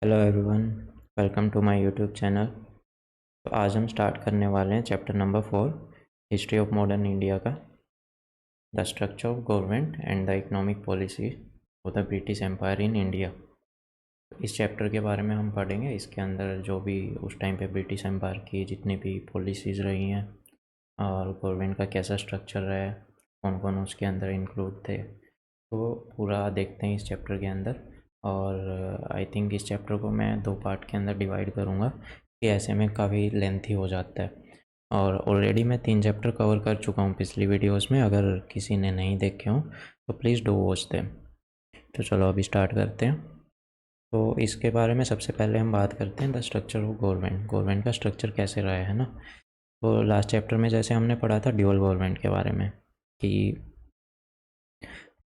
Hello everyone, welcome to my YouTube channel. तो आज हम स्टार्ट करने वाले हैं chapter number 4, history of modern India का, the structure of government and the economic policy of the British empire in India. इस chapter के बारे में हम पढ़ेंगे। इसके अंदर जो भी उस टाइम पे ब्रिटिश एम्पायर की जितनी भी पॉलिसीज़ रही हैं और गवर्नमेंट का कैसा स्ट्रक्चर रहा है, कौन कौन उसके अंदर इंक्लूड थे, तो पूरा देखते हैं इस चैप्टर के अंदर। और आई थिंक इस चैप्टर को मैं 2 पार्ट के अंदर डिवाइड करूँगा कि ऐसे में काफ़ी लेंथी हो जाता है। और ऑलरेडी मैं 3 चैप्टर कवर कर चुका हूँ पिछली वीडियोस में। अगर किसी ने नहीं देखे हों तो प्लीज़ डू वॉच देम। तो चलो अभी स्टार्ट करते हैं। तो इसके बारे में सबसे पहले हम बात करते हैं द स्ट्रक्चर ऑफ गवर्नमेंट का स्ट्रक्चर कैसे रहा है ना। तो लास्ट चैप्टर में जैसे हमने पढ़ा था ड्यूअल गवर्नमेंट के बारे में कि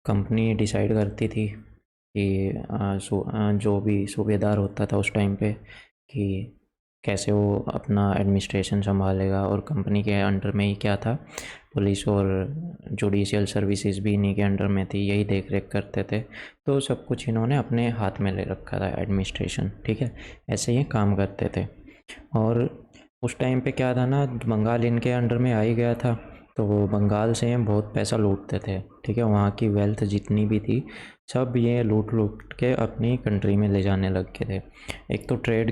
कंपनी डिसाइड करती थी कि जो भी सूबेदार होता था उस टाइम पे कि कैसे वो अपना एडमिनिस्ट्रेशन संभालेगा, और कंपनी के अंडर में ही क्या था, पुलिस और जुडिशियल सर्विसेज भी इन्हीं के अंडर में थी, यही देख रेख करते थे। तो सब कुछ इन्होंने अपने हाथ में ले रखा था एडमिनिस्ट्रेशन, ठीक है, ऐसे ही काम करते थे। और उस टाइम पे क्या था ना, बंगाल इनके अंडर में आ ही गया था, तो वो बंगाल से बहुत पैसा लूटते थे, ठीक है। वहाँ की वेल्थ जितनी भी थी सब ये लूट के अपनी कंट्री में ले जाने लग गए थे। एक तो ट्रेड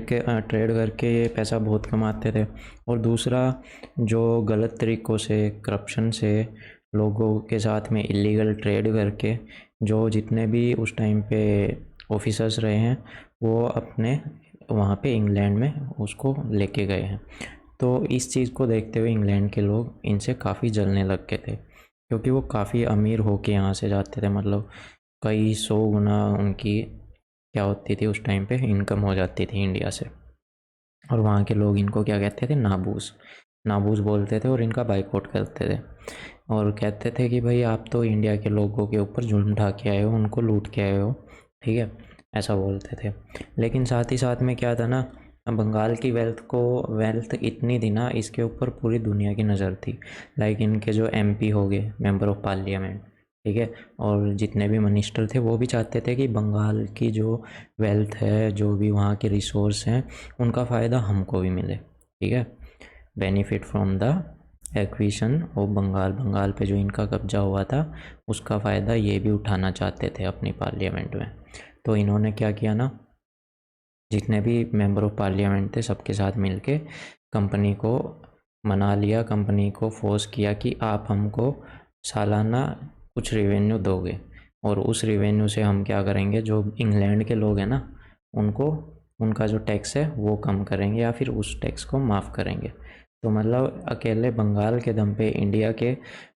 करके ये पैसा बहुत कमाते थे, और दूसरा जो गलत तरीक़ों से, करप्शन से, लोगों के साथ में इलीगल ट्रेड करके जो जितने भी उस टाइम पे ऑफिसर्स रहे हैं वो अपने वहाँ पे इंग्लैंड में उसको लेके गए हैं। तो इस चीज़ को देखते हुए इंग्लैंड के लोग इनसे काफ़ी जलने लग गए थे, क्योंकि वो काफ़ी अमीर होके यहाँ से जाते थे। मतलब कई 100 गुना उनकी क्या होती थी उस टाइम पे, इनकम हो जाती थी इंडिया से। और वहाँ के लोग इनको क्या कहते थे, नाबूस बोलते थे, और इनका बाइकआउट करते थे और कहते थे कि भाई आप तो इंडिया के लोगों के ऊपर जुल्म ढा के आए हो, उनको लूट के आए हो, ठीक है, ऐसा बोलते थे। लेकिन साथ ही साथ में क्या था ना, बंगाल की वेल्थ इतनी थी ना, इसके ऊपर पूरी दुनिया की नज़र थी। लाइक इनके जो एमपी हो गए, मेंबर ऑफ पार्लियामेंट, ठीक है, और जितने भी मिनिस्टर थे वो भी चाहते थे कि बंगाल की जो वेल्थ है, जो भी वहाँ के रिसोर्स हैं, उनका फ़ायदा हमको भी मिले, ठीक है। Benefit from the acquisition of Bengal पे जो इनका कब्जा हुआ था उसका फ़ायदा ये भी उठाना चाहते थे अपनी पार्लियामेंट में। तो इन्होंने क्या किया ना, जितने भी मेंबर ऑफ पार्लियामेंट थे सबके साथ मिलके कंपनी को मना लिया, कंपनी को फोर्स किया कि आप हमको सालाना कुछ रेवेन्यू दोगे, और उस रेवेन्यू से हम क्या करेंगे, जो इंग्लैंड के लोग हैं ना उनको उनका जो टैक्स है वो कम करेंगे या फिर उस टैक्स को माफ़ करेंगे। तो मतलब अकेले बंगाल के दम पे इंडिया के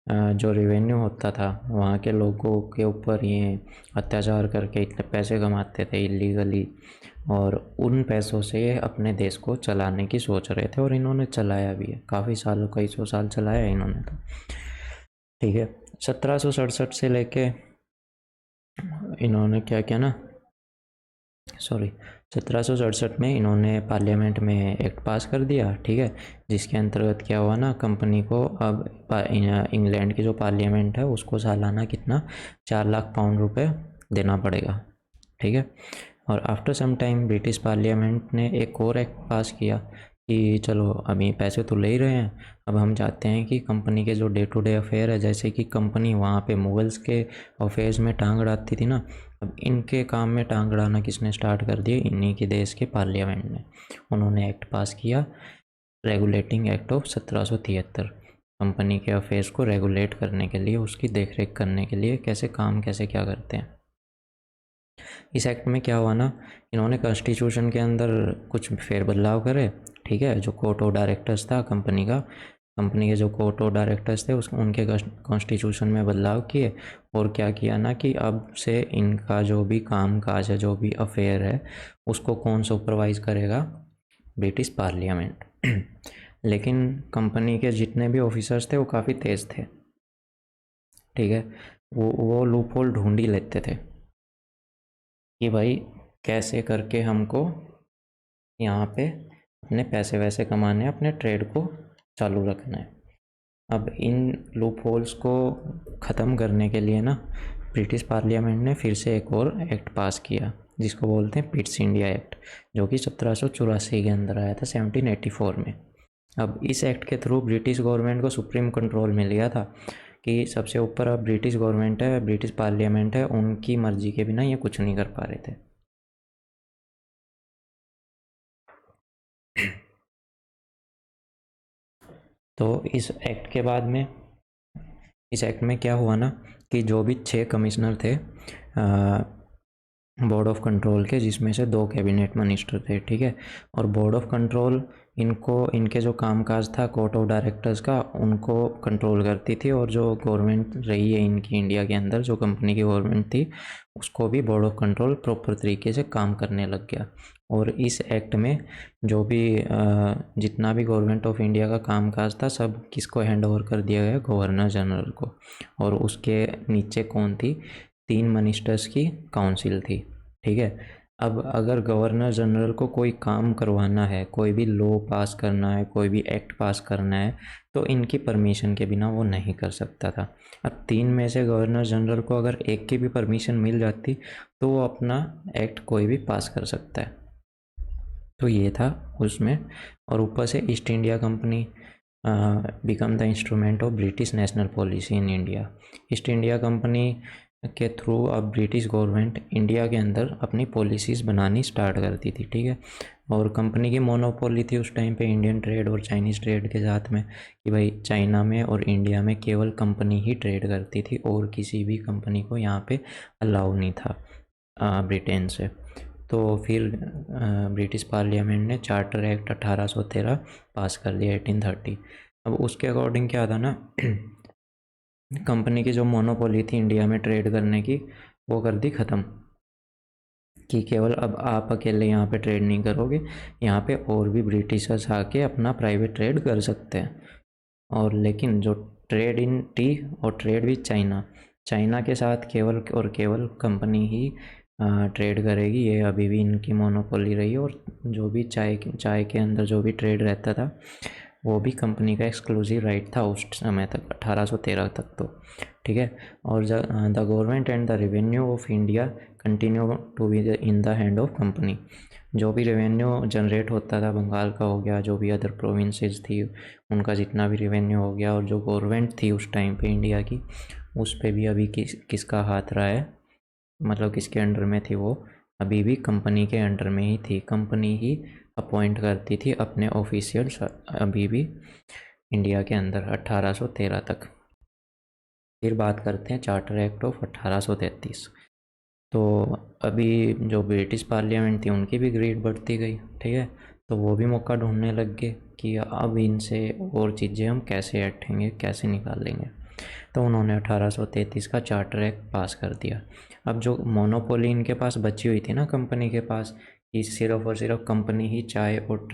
जो रेवेन्यू होता था वहाँ के लोगों के ऊपर ये अत्याचार करके इतने पैसे कमाते थे इलीगली, और उन पैसों से ये अपने देश को चलाने की सोच रहे थे, और इन्होंने चलाया भी है काफ़ी सालों, कई 100 साल चलाया है इन्होंने तो, ठीक है। 1767 से लेके इन्होंने क्या किया ना, 1767 में इन्होंने पार्लियामेंट में एक्ट पास कर दिया, ठीक है, जिसके अंतर्गत क्या हुआ ना, कंपनी को अब इंग्लैंड की जो पार्लियामेंट है उसको सालाना कितना, 4 लाख पाउंड रुपए देना पड़ेगा, ठीक है। और after some time British parliament ने एक और एक्ट पास किया कि चलो अभी पैसे तो ले ही रहे हैं, अब हम चाहते हैं कि कंपनी के जो डे टू डे अफेयर है, जैसे कि कंपनी वहाँ पे मुगल्स के अफेयर्स में टांग अड़ाती थी ना, अब इनके काम में टांग अड़ाना किसने स्टार्ट कर दिया, इन्हीं के देश के पार्लियामेंट ने। उन्होंने एक्ट पास किया, रेगुलेटिंग एक्ट ऑफ 1773, कंपनी के अफेयर्स को रेगुलेट करने के लिए, उसकी देखरेख करने के लिए, कैसे काम कैसे क्या करते हैं। इस एक्ट में क्या हुआ ना, इन्होंने कॉन्स्टिट्यूशन के अंदर कुछ फेरबदलाव करे, ठीक है। जो कोर्ट ऑफ डायरेक्टर्स था कंपनी के जो कोर्ट ऑफ डायरेक्टर्स थे उनके कॉन्स्टिट्यूशन में बदलाव किए, और क्या किया ना कि अब से इनका जो भी काम काज है, जो भी अफेयर है, उसको कौन सुपरवाइज करेगा, ब्रिटिश पार्लियामेंट। लेकिन कंपनी के जितने भी ऑफिसर्स थे वो काफ़ी तेज़ थे, ठीक है, वो लूप होल ढूंढ ही लेते थे कि भाई कैसे करके हमको यहाँ पे अपने पैसे वैसे कमाने हैं, अपने ट्रेड को चालू रखना है। अब इन लूप होल्स को ख़त्म करने के लिए ना ब्रिटिश पार्लियामेंट ने फिर से एक और एक्ट पास किया जिसको बोलते हैं पिट्स इंडिया एक्ट, जो कि 1784 के अंदर आया था 1784 में। अब इस एक्ट के थ्रू ब्रिटिश गवर्नमेंट को सुप्रीम कंट्रोल मिल गया था कि सबसे ऊपर अब ब्रिटिश गवर्नमेंट है, ब्रिटिश पार्लियामेंट है, उनकी मर्जी के बिना ये कुछ नहीं कर पा रहे थे। तो इस एक्ट में क्या हुआ ना कि जो भी 6 कमिश्नर थे बोर्ड ऑफ कंट्रोल के, जिसमें से 2 कैबिनेट मिनिस्टर थे, ठीक है। और बोर्ड ऑफ कंट्रोल इनके जो कामकाज था कोर्ट ऑफ डायरेक्टर्स का, उनको कंट्रोल करती थी। और जो गवर्नमेंट रही है इनकी इंडिया के अंदर, जो कंपनी की गवर्नमेंट थी, उसको भी बोर्ड ऑफ कंट्रोल प्रॉपर तरीके से काम करने लग गया। और इस एक्ट में जो भी जितना भी गवर्नमेंट ऑफ इंडिया का कामकाज था, सब किसको हैंड ओवर कर दिया गया? गवर्नर जनरल को। और उसके नीचे कौन थी? 3 मिनिस्टर्स की काउंसिल थी, ठीक है। अब अगर गवर्नर जनरल को कोई काम करवाना है, कोई भी लॉ पास करना है, कोई भी एक्ट पास करना है, तो इनकी परमिशन के बिना वो नहीं कर सकता था। अब 3 में से गवर्नर जनरल को अगर एक की भी परमिशन मिल जाती तो वो अपना एक्ट कोई भी पास कर सकता है। तो ये था उसमें। और ऊपर से east India company become the instrument of British national policy in India. East India company के थ्रू अब ब्रिटिश गवर्नमेंट इंडिया के अंदर अपनी पॉलिसीज़ बनानी स्टार्ट करती थी, ठीक है। और कंपनी की मोनोपोली थी उस टाइम पे इंडियन ट्रेड और चाइनीज़ ट्रेड के साथ में, कि भाई चाइना में और इंडिया में केवल कंपनी ही ट्रेड करती थी और किसी भी कंपनी को यहाँ पे अलाउ नहीं था ब्रिटेन से। तो फिर ब्रिटिश पार्लियामेंट ने चार्टर एक्ट 1813 पास कर दिया 1830। अब उसके अकॉर्डिंग क्या था ना कंपनी की जो मोनोपोली थी इंडिया में ट्रेड करने की, वो कर दी ख़त्म, कि केवल अब आप अकेले यहाँ पे ट्रेड नहीं करोगे, यहाँ पे और भी ब्रिटिशर्स आके अपना प्राइवेट ट्रेड कर सकते हैं। और लेकिन जो ट्रेड इन टी और ट्रेड विद चाइना, चाइना के साथ केवल और केवल कंपनी ही ट्रेड करेगी, ये अभी भी इनकी मोनोपोली रही। और जो भी चाय के अंदर जो भी ट्रेड रहता था वो भी कंपनी का एक्सक्लूसिव राइट था उस समय तक, 1813 तक तो, ठीक है। और the government and the revenue of India continue to be in the hand of company. जो भी रेवेन्यू जनरेट होता था, बंगाल का हो गया, जो भी अदर प्रोविंसेस थी उनका जितना भी रेवेन्यू हो गया, और जो गवर्नमेंट थी उस टाइम पे इंडिया की, उस पे भी अभी किसका हाथ रहा है, मतलब किसके अंडर में थी वो? अभी भी कंपनी के अंडर में ही थी। कंपनी ही अपॉइंट करती थी अपने ऑफिशियल्स अभी भी इंडिया के अंदर 1813 तक। फिर बात करते हैं चार्टर एक्ट ऑफ 1833। तो अभी जो ब्रिटिश पार्लियामेंट थी उनकी भी ग्रेड बढ़ती गई, ठीक है। तो वो भी मौका ढूंढने लग गए कि अब इनसे और चीज़ें हम कैसे हटेंगे, कैसे निकालेंगे। तो उन्होंने 1833 का चार्टर एक्ट पास कर दिया। अब जो मोनोपोली इनके पास बची हुई थी ना कंपनी के पास, कि सिर्फ और सिर्फ कंपनी ही चाय और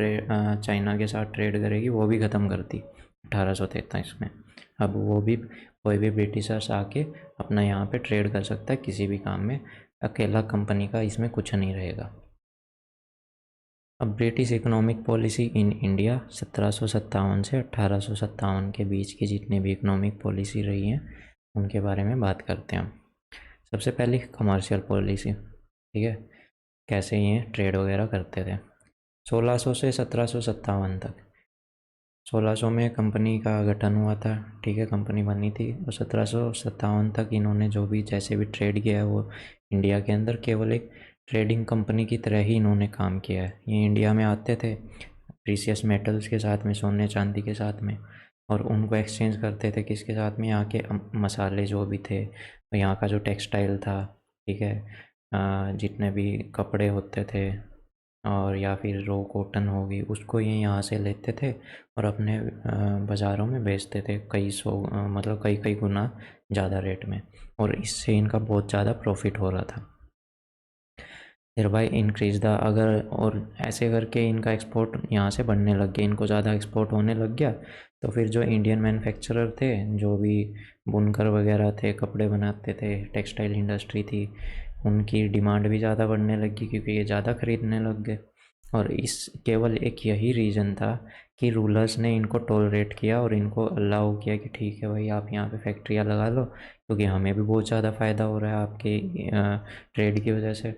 चाइना के साथ ट्रेड करेगी, वो भी ख़त्म कर दी 1833 में। अब वो भी कोई भी ब्रिटिशर्स आके अपना यहाँ पे ट्रेड कर सकता है किसी भी काम में, अकेला कंपनी का इसमें कुछ नहीं रहेगा। अब British economic policy in India 1757 से 1857 के बीच की जितनी भी इकोनॉमिक पॉलिसी रही हैं उनके बारे में बात करते हैं हम। सबसे पहले कमर्शियल पॉलिसी, ठीक है, कैसे ये ट्रेड वगैरह करते थे। 1600 से 1757 तक, 1600 में कंपनी का गठन हुआ था, ठीक है, कंपनी बनी थी। और 1757 तक इन्होंने जो भी जैसे भी ट्रेड किया है वो इंडिया के अंदर केवल एक ट्रेडिंग कंपनी की तरह ही इन्होंने काम किया है। ये इंडिया में आते थे प्रीसियस मेटल्स के साथ में, सोने चांदी के साथ में, और उनको एक्सचेंज करते थे किसके साथ में? यहाँ के मसाले जो भी थे, यहाँ का जो टेक्सटाइल था, ठीक है, जितने भी कपड़े होते थे और या फिर रो कॉटन होगी, उसको ये यहाँ से लेते थे और अपने बाज़ारों में बेचते थे मतलब कई कई गुना ज़्यादा रेट में, और इससे इनका बहुत ज़्यादा प्रॉफिट हो रहा था। फिर भाई इंक्रीज़ द, अगर और ऐसे करके इनका एक्सपोर्ट यहाँ से बढ़ने लग गया, इनको ज़्यादा एक्सपोर्ट होने लग गया। तो फिर जो इंडियन मैन्युफैक्चरर थे, जो भी बुनकर वगैरह थे, कपड़े बनाते थे, टेक्सटाइल इंडस्ट्री थी, उनकी डिमांड भी ज़्यादा बढ़ने लगी क्योंकि ये ज़्यादा ख़रीदने लग गए। और इस केवल एक यही रीज़न था कि रूलर्स ने इनको टॉलरेट किया और इनको अलाउ किया कि ठीक है भाई, आप यहाँ पे फैक्ट्रियाँ लगा लो, क्योंकि हमें भी बहुत ज़्यादा फ़ायदा हो रहा है आपके ट्रेड की वजह से।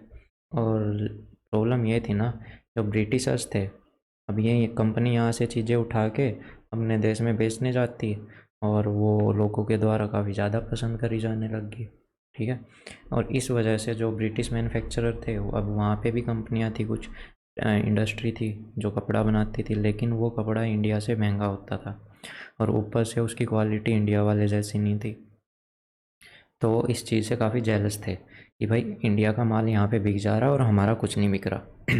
और प्रॉब्लम ये थी ना, जो ब्रिटिशर्स थे, अब ये कंपनी यहाँ से चीज़ें उठा के अपने देश में बेचने जाती, और वो लोगों के द्वारा काफ़ी ज़्यादा पसंद करी जाने लग गई। ठीक है। और इस वजह से जो ब्रिटिश मैन्युफैक्चरर थे, अब वहाँ पे भी कंपनियाँ थी, कुछ इंडस्ट्री थी जो कपड़ा बनाती थी, लेकिन वो कपड़ा इंडिया से महंगा होता था और ऊपर से उसकी क्वालिटी इंडिया वाले जैसी नहीं थी। तो इस चीज़ से काफ़ी जेलस थे कि भाई इंडिया का माल यहाँ पे बिक जा रहा है और हमारा कुछ नहीं बिक रहा।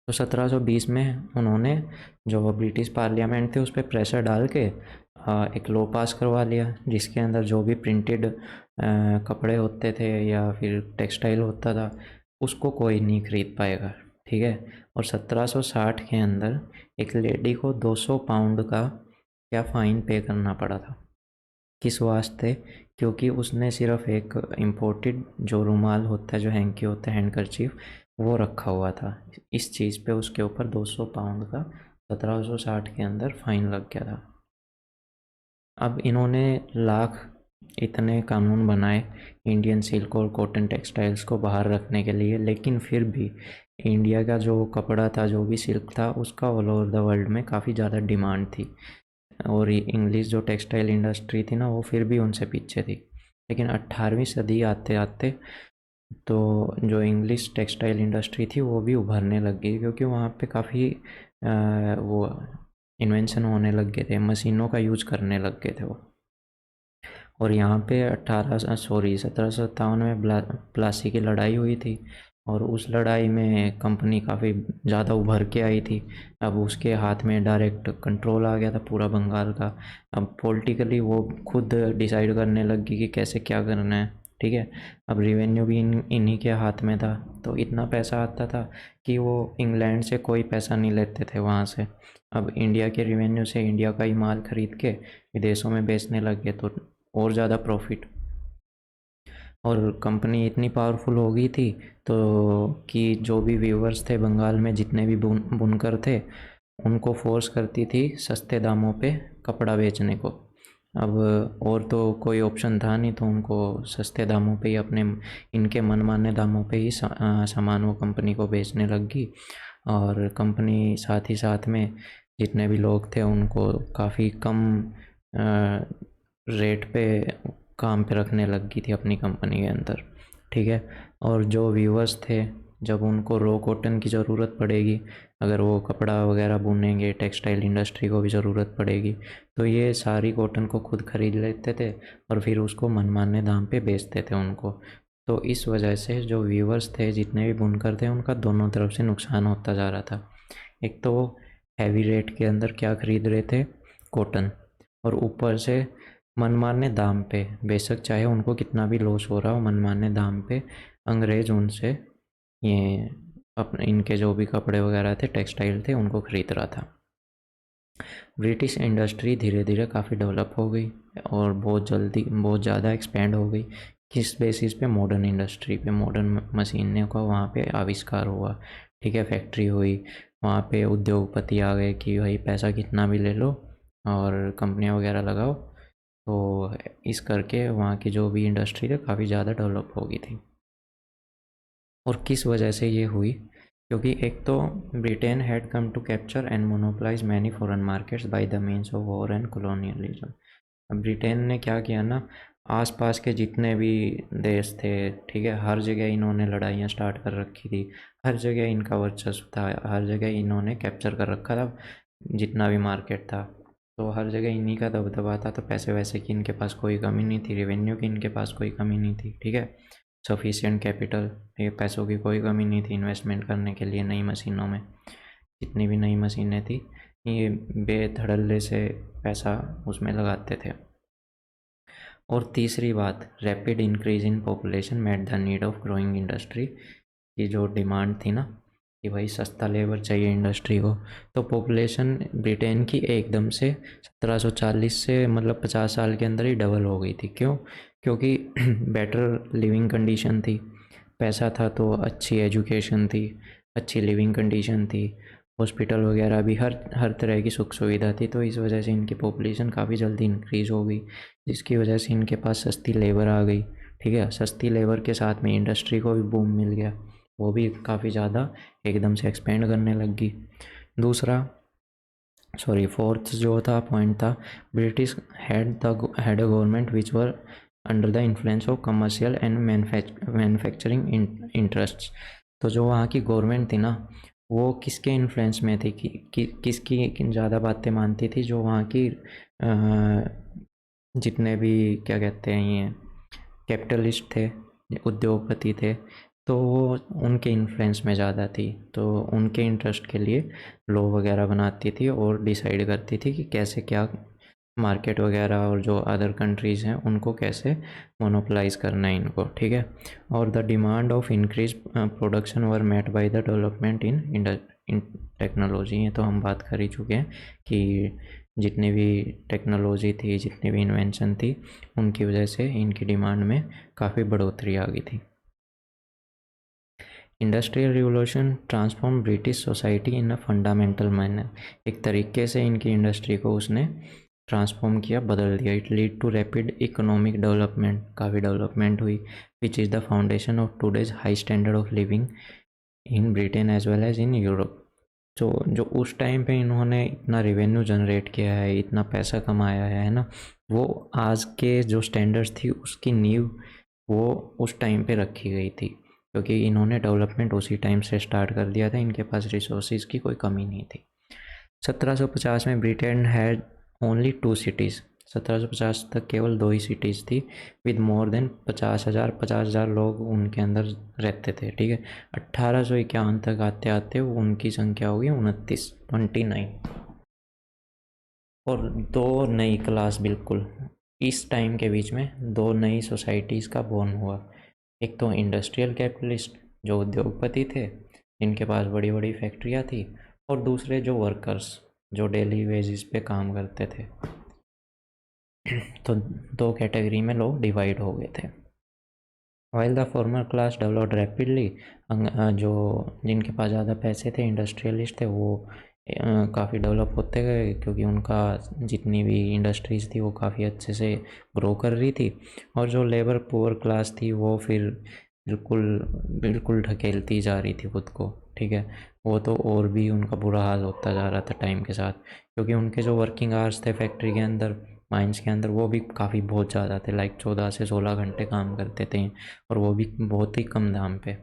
तो 1720 में उन्होंने, जो ब्रिटिश पार्लियामेंट थे, उस पर प्रेशर डाल के एक लॉ पास करवा लिया, जिसके अंदर जो भी प्रिंटेड कपड़े होते थे या फिर टेक्सटाइल होता था, उसको कोई नहीं खरीद पाएगा। ठीक है। और 1760 के अंदर एक लेडी को 200 पाउंड का क्या फ़ाइन पे करना पड़ा था। किस वास्ते? क्योंकि उसने सिर्फ एक इम्पोर्टेड जो रुमाल होता है, जो हैंकी होता है, हैंडकरचीफ, वो रखा हुआ था। इस चीज़ पे उसके ऊपर 200 पाउंड का 1760 के अंदर फ़ाइन लग गया था। अब इन्होंने लाख इतने कानून बनाए इंडियन सिल्क और कॉटन टेक्सटाइल्स को बाहर रखने के लिए, लेकिन फिर भी इंडिया का जो कपड़ा था, जो भी सिल्क था, उसका ऑल ओवर द वर्ल्ड में काफ़ी ज़्यादा डिमांड थी। और इंग्लिश जो टेक्सटाइल इंडस्ट्री थी ना, वो फिर भी उनसे पीछे थी। लेकिन 18वीं सदी आते आते तो जो इंग्लिश टेक्सटाइल इंडस्ट्री थी वो भी उभरने लग गई, क्योंकि वहाँ पे काफ़ी वो इन्वेंशन होने लग गए थे, मशीनों का यूज करने लग गए थे वो। और यहाँ पे 1757 में प्लासी की लड़ाई हुई थी, और उस लड़ाई में कंपनी काफ़ी ज़्यादा उभर के आई थी। अब उसके हाथ में डायरेक्ट कंट्रोल आ गया था पूरा बंगाल का। अब पॉलिटिकली वो खुद डिसाइड करने लगी कि कैसे क्या करना है। ठीक है। अब रिवेन्यू भी इन्हीं के हाथ में था, तो इतना पैसा आता था कि वो इंग्लैंड से कोई पैसा नहीं लेते थे वहाँ से। अब इंडिया के रिवेन्यू से इंडिया का ही माल खरीद के विदेशों में बेचने लग गए, तो और ज़्यादा प्रॉफिट। और कंपनी इतनी पावरफुल हो गई थी तो कि जो भी व्यूवर्स थे बंगाल में, जितने भी बुनकर थे, उनको फोर्स करती थी सस्ते दामों पे कपड़ा बेचने को। अब और तो कोई ऑप्शन था नहीं, तो उनको सस्ते दामों पे ही, अपने इनके मनमाने दामों पे ही सामान वो कंपनी को बेचने लग गई। और कंपनी साथ ही साथ में जितने भी लोग थे उनको काफ़ी कम रेट पे काम पे रखने लग गई थी अपनी कंपनी के अंदर। ठीक है। और जो व्यूअर्स थे, जब उनको रॉ कॉटन की ज़रूरत पड़ेगी, अगर वो कपड़ा वगैरह बुनेंगे, टेक्सटाइल इंडस्ट्री को भी ज़रूरत पड़ेगी, तो ये सारी कॉटन को खुद खरीद लेते थे और फिर उसको मनमाने दाम पे बेचते थे उनको। तो इस वजह से जो व्यूअर्स थे, जितने भी बुनकर थे, उनका दोनों तरफ से नुकसान होता जा रहा था। एक तो वो हैवी रेट के अंदर क्या खरीद रहे थे, कॉटन, और ऊपर से मनमाने दाम पे, बेशक चाहे उनको कितना भी लॉस हो रहा हो, मनमाने दाम पे अंग्रेज़ उनसे ये अपने इनके जो भी कपड़े वगैरह थे, टेक्सटाइल थे, उनको ख़रीद रहा था। ब्रिटिश इंडस्ट्री धीरे धीरे काफ़ी डेवलप हो गई और बहुत जल्दी बहुत ज़्यादा एक्सपेंड हो गई। किस बेसिस पे? मॉडर्न इंडस्ट्री पे, मॉडर्न मशीनों का वहाँ पे आविष्कार हुआ। ठीक है। फैक्ट्री हुई, वहाँ पे उद्योगपति आ गए कि भाई पैसा कितना भी ले लो और कंपनियाँ वगैरह लगाओ। तो इस करके वहाँ की जो भी इंडस्ट्री है काफ़ी ज़्यादा डेवलप हो गई थी। और किस वजह से ये हुई? क्योंकि एक तो Britain had come to capture and monopolise many foreign markets by the means of war and colonialism. अब ब्रिटेन ने क्या किया ना, आसपास के जितने भी देश थे, ठीक है, हर जगह इन्होंने लड़ाइयाँ स्टार्ट कर रखी थी, हर जगह इनका वर्चस्व था, हर जगह इन्होंने कैप्चर कर रखा था जितना भी मार्केट था। तो हर जगह इन्हीं का दबदबा था, तो पैसे वैसे की इनके पास कोई कमी नहीं थी, रेवेन्यू की इनके पास कोई कमी नहीं थी। ठीक है। सफिशिएंट कैपिटल, ये पैसों की कोई कमी नहीं थी इन्वेस्टमेंट करने के लिए नई मशीनों में। जितनी भी नई मशीनें थी, ये बेधड़ल्ले से पैसा उसमें लगाते थे। और तीसरी बात, rapid increase in population made the need of growing industry, की जो डिमांड थी ना कि भाई सस्ता लेबर चाहिए इंडस्ट्री को, तो पॉपुलेशन ब्रिटेन की एकदम से 1740 से मतलब 50 साल के अंदर ही डबल हो गई थी। क्यों? क्योंकि बेटर लिविंग कंडीशन थी, पैसा था, तो अच्छी एजुकेशन थी, अच्छी लिविंग कंडीशन थी, हॉस्पिटल वगैरह भी हर तरह की सुख सुविधा थी। तो इस वजह से इनकी पॉपुलेशन काफ़ी जल्दी इंक्रीज़ हो गई, जिसकी वजह से इनके पास सस्ती लेबर आ गई। ठीक है, सस्ती लेबर के साथ में इंडस्ट्री को भी बूम मिल गया, वो भी काफ़ी ज़्यादा एकदम से एक्सपेंड करने लग गई। दूसरा फोर्थ जो था पॉइंट था, British had a government which were under the influence of commercial and manufacturing interests. तो जो वहाँ की गवर्नमेंट थी ना, वो किसके इन्फ्लुएंस में थी किसकी ज़्यादा बातें मानती थी? जो वहाँ की जितने भी क्या कहते हैं ये कैपिटलिस्ट थे, उद्योगपति थे, तो वो उनके इन्फ्लुएंस में ज़्यादा थी। तो उनके इंटरेस्ट के लिए लॉ वगैरह बनाती थी और डिसाइड करती थी कि कैसे क्या मार्केट वगैरह और जो अदर कंट्रीज़ हैं उनको कैसे मोनोपलाइज करना है इनको। ठीक है, और the demand of increase production were met by the development in technology. ये तो हम बात कर ही चुके हैं कि जितनी भी टेक्नोलॉजी थी, जितनी भी इन्वेंशन थी, उनकी वजह से इनकी डिमांड में काफ़ी बढ़ोतरी आ गई थी। Industrial revolution transform British society in a fundamental manner. एक तरीके से इनकी इंडस्ट्री को उसने ट्रांसफॉर्म किया, बदल दिया। It lead to rapid economic development, काफ़ी डेवलपमेंट हुई, which is the foundation of today's high standard of living in Britain as well as in Europe. तो जो उस टाइम पे इन्होंने इतना रेवेन्यू जनरेट किया है, इतना पैसा कमाया है ना, वो आज के जो स्टैंडर्ड्स थी उसकी नींव वो उस टाइम पे रखी गई थी, क्योंकि इन्होंने डेवलपमेंट उसी टाइम से स्टार्ट कर दिया था। इनके पास रिसोर्सेज की कोई कमी नहीं थी। 1750 में ब्रिटेन हैड ओनली 2 सिटीज़। 1750 तक केवल 2 ही सिटीज़ थी, विद मोर देन 50,000 लोग उनके अंदर रहते थे। ठीक है, 1851 तक आते आते उनकी संख्या होगी 29। और दो नई क्लास, बिल्कुल इस टाइम के बीच में दो नई सोसाइटीज़ का बॉर्न हुआ। एक तो इंडस्ट्रियल कैपिटलिस्ट, जो उद्योगपति थे जिनके पास बड़ी बड़ी फैक्ट्रियाँ थी, और दूसरे जो वर्कर्स, जो डेली वेजिस पे काम करते थे। तो दो कैटेगरी में लोग डिवाइड हो गए थे। While the former class developed rapidly, जो जिनके पास ज़्यादा पैसे थे, इंडस्ट्रियलिस्ट थे, वो काफ़ी डेवलप होते गए, क्योंकि उनका जितनी भी इंडस्ट्रीज़ थी वो काफ़ी अच्छे से ग्रो कर रही थी। और जो लेबर पुअर क्लास थी वो फिर बिल्कुल बिल्कुल ढकेलती जा रही थी खुद को। ठीक है, वो तो और भी उनका बुरा हाल होता जा रहा था टाइम के साथ, क्योंकि उनके जो वर्किंग आवर्स थे फैक्ट्री के अंदर, माइंस के अंदर, वो भी काफ़ी बहुत ज़्यादा थे। लाइक 14 से 16 घंटे काम करते थे, और वो भी बहुत ही कम दाम पे।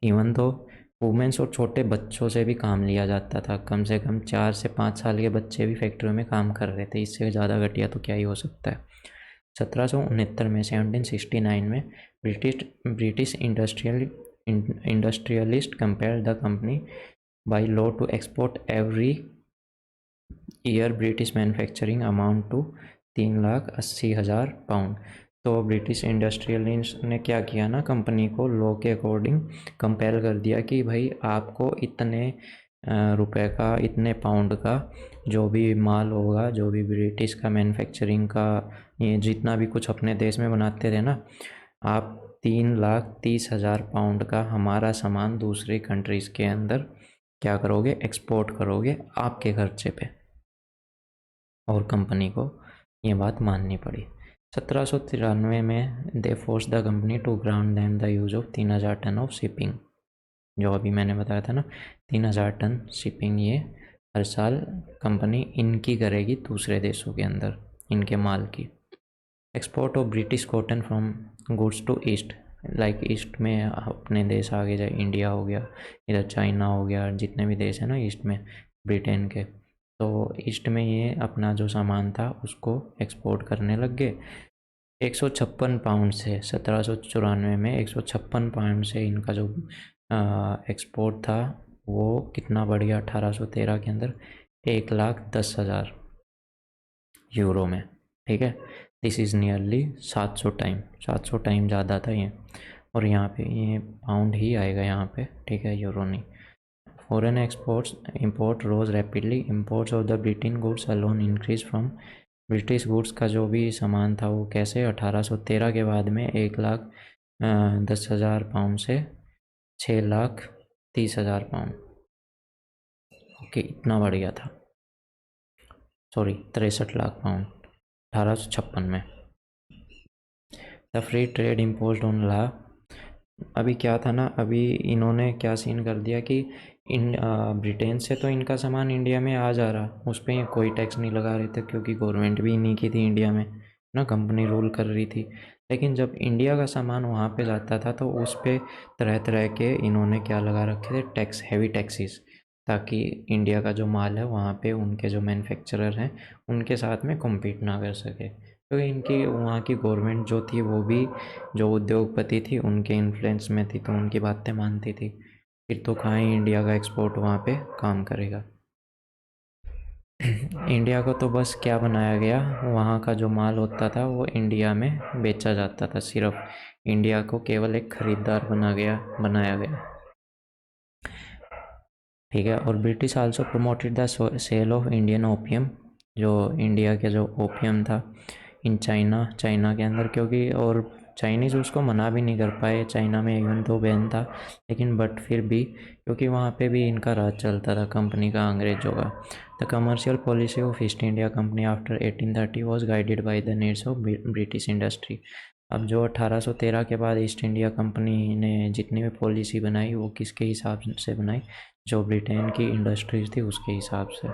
इवन तो वुमेंस और छोटे बच्चों से भी काम लिया जाता था। कम से कम 4 से 5 साल के बच्चे भी फैक्ट्रियों में काम कर रहे थे। इससे ज़्यादा घटिया तो क्या ही हो सकता है। 1769 में 1769 में British industrialist compare the company by law to export every year British manufacturing amount to 3,80,000 pound. तो ब्रिटिश इंडस्ट्रियलिस्ट ने क्या किया ना, कंपनी को लॉ के अकॉर्डिंग कंपेल कर दिया कि भाई आपको इतने रुपए का, इतने पाउंड का जो भी माल होगा, जो भी ब्रिटिश का मैन्युफैक्चरिंग का, ये जितना भी कुछ अपने देश में बनाते थे ना, आप 3,30,000 पाउंड का हमारा सामान दूसरी कंट्रीज़ के अंदर क्या करोगे, एक्सपोर्ट करोगे आपके खर्चे पे। और कंपनी को ये बात माननी पड़ी। 1793 में they forced the company to grant them the use of 3,000 ton of shipping. जो अभी मैंने बताया था ना, 3,000 टन शिपिंग ये हर साल कंपनी इनकी करेगी दूसरे देशों के अंदर, इनके माल की। Export of British cotton from goods to east, like east में अपने देश आगे जाए, इंडिया हो गया, इधर चाइना हो गया, जितने भी देश हैं ना ईस्ट में ब्रिटेन के, तो ईस्ट में ये अपना जो सामान था उसको एक्सपोर्ट करने लग गए। 156 पाउंड से 1794 में 156 पाउंड से इनका जो एक्सपोर्ट था वो कितना बढ़ गया 1813 के अंदर 1,10,000 यूरो में। ठीक है, दिस इज़ नियरली 700 टाइम ज़्यादा था ये। और यहाँ पे ये पाउंड ही आएगा यहाँ पे, ठीक है, यूरो नहीं। Foreign exports import rose rapidly, imports of the Britain goods alone increase from, British goods का जो भी सामान था वो कैसे 1813 के बाद में 1,10,000 पाउंड से 6,30,000 पाउंड। ओके, इतना बढ़ गया था, सॉरी 63 लाख पाउंड 1856 में। The free trade imposed on ला। अभी क्या था ना, अभी इन्होंने क्या सीन कर दिया कि ब्रिटेन से तो इनका सामान इंडिया में आ जा रहा, उस पर कोई टैक्स नहीं लगा रहे थे क्योंकि गवर्नमेंट भी इन्हीं की थी इंडिया में ना, कंपनी रूल कर रही थी। लेकिन जब इंडिया का सामान वहाँ पे जाता था तो उस पर तरह तरह के इन्होंने क्या लगा रखे थे, टैक्स, हैवी टैक्सेस, ताकि इंडिया का जो माल है वहाँ पे उनके जो मैन्युफैक्चरर हैं उनके साथ में कॉम्पीट ना कर सके, क्योंकि इनकी वहाँ की गवर्नमेंट जो थी वो भी जो उद्योगपति थी उनके इन्फ्लुएंस में थी, तो उनकी बातें मानती थी। फिर तो कहाँ ही इंडिया का एक्सपोर्ट वहाँ पे काम करेगा। इंडिया को तो बस क्या बनाया गया, वहाँ का जो माल होता था वो इंडिया में बेचा जाता था, सिर्फ इंडिया को केवल एक खरीदार बनाया गया। ठीक है। और British also promoted the sale of Indian opium, जो इंडिया के जो ओपियम था इन चाइना के अंदर, क्योंकि और चाइनीज़ उसको मना भी नहीं कर पाए, चाइना में इवन तो बैन था, लेकिन बट फिर भी क्योंकि वहाँ पे भी इनका राज चलता था कंपनी का, अंग्रेजों का। The commercial policy of east India company after 1830 was guided by the needs of British industry. अब जो 1813 के बाद ईस्ट इंडिया कंपनी ने जितनी भी पॉलिसी बनाई वो किसके हिसाब से बनाई, जो ब्रिटेन की इंडस्ट्रीज़ थी उसके हिसाब से।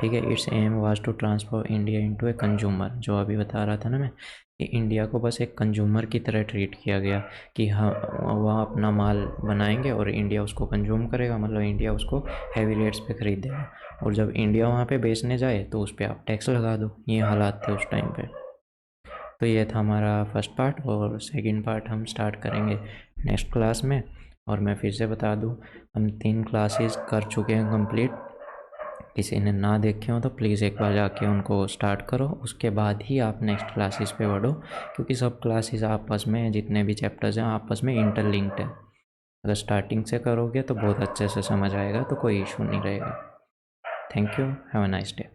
ठीक है। Its aim was to transform India into a consumer, जो अभी बता रहा था ना मैं, कि इंडिया को बस एक कंज्यूमर की तरह ट्रीट किया गया कि हाँ वहाँ अपना माल बनाएंगे और इंडिया उसको कंज्यूम करेगा, मतलब इंडिया उसको हैवी रेट्स पे खरीदेगा, और जब इंडिया वहाँ पे बेचने जाए तो उस पर आप टैक्स लगा दो। ये हालात थे उस टाइम पे। तो ये था हमारा फर्स्ट पार्ट, और सेकंड पार्ट हम स्टार्ट करेंगे नेक्स्ट क्लास में। और मैं फिर से बता दूं, हम 3 क्लासेस कर चुके हैं कंप्लीट। किसी ने ना देखे हो तो प्लीज़ एक बार जाके उनको स्टार्ट करो, उसके बाद ही आप नेक्स्ट क्लासेस पे बढ़ो, क्योंकि सब क्लासेस आपस में, जितने भी चैप्टर्स हैं आपस में इंटरलिंक्ड है। अगर स्टार्टिंग से करोगे तो बहुत अच्छे से समझ आएगा, तो कोई इशू नहीं रहेगा। Thank you, have a nice day.